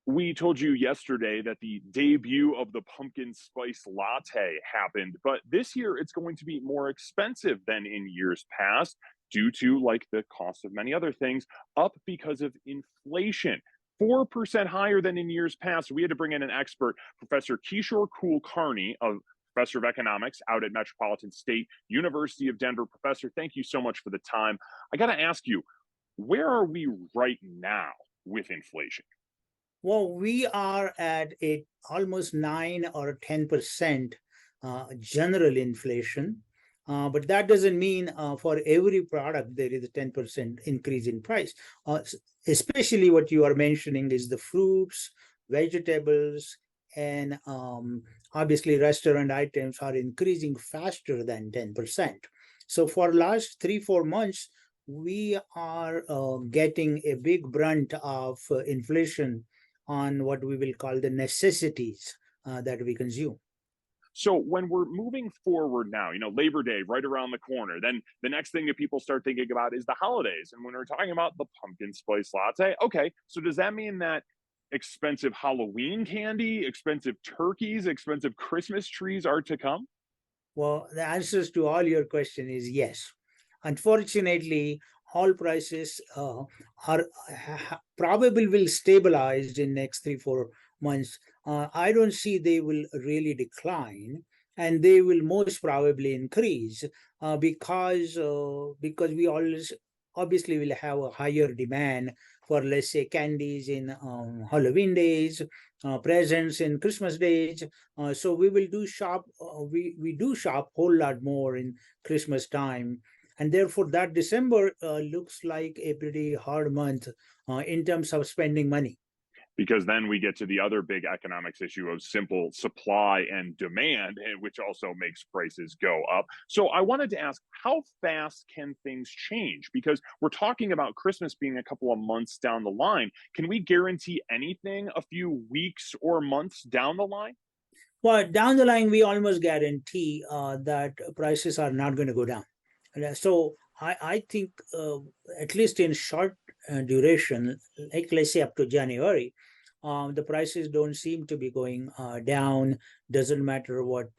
We told you yesterday that the debut of the pumpkin spice latte happened, but this year it's going to be more expensive than in years past due to, like the cost of many other things, up because of inflation. 4% higher than in years past. We had to bring in an expert, Professor Kishore Kulkarni, a professor of economics out at Metropolitan State University of Denver. Professor, thank you so much for the time. I got to ask you, where are we right now with inflation? Well, we are at a almost 9 or 10% general inflation. But that doesn't mean for every product there is a 10% increase in price. Especially what you are mentioning is the fruits, vegetables, and obviously restaurant items are increasing faster than 10%. So for last 3-4 months, we are getting a big brunt of inflation on what we will call the necessities that we consume. So when we're moving forward now, Labor Day right around the corner, then the next thing that people start thinking about is the holidays. And when we're talking about the pumpkin spice latte, okay, so does that mean that expensive Halloween candy, expensive turkeys, expensive Christmas trees are to come? Well, the answers to all your question is yes. Unfortunately, all prices are probably will stabilize in next 3-4 months. I don't see they will really decline, and they will most probably increase because we always obviously will have a higher demand for, let's say, candies in Halloween days, presents in Christmas days. So we will do shop. We do shop whole lot more in Christmas time, and therefore that December looks like a pretty hard month in terms of spending money. Because then we get to the other big economics issue of simple supply and demand, which also makes prices go up. So I wanted to ask, how fast can things change? Because we're talking about Christmas being a couple of months down the line. Can we guarantee anything a few weeks or months down the line? Well, down the line, we almost guarantee that prices are not going to go down. So I think at least in short duration, like let's say up to January, the prices don't seem to be going down. Doesn't matter what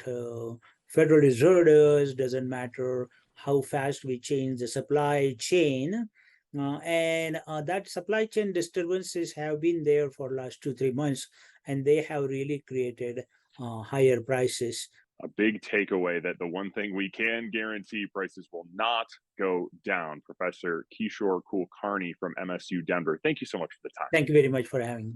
Federal Reserve does. Doesn't matter how fast we change the supply chain. And that supply chain disturbances have been there for last 2-3 months, and they have really created higher prices. A big takeaway that the one thing we can guarantee, prices will not go down. Professor Kishore Kulkarni from MSU Denver. Thank you so much for the time. Thank you very much for having me.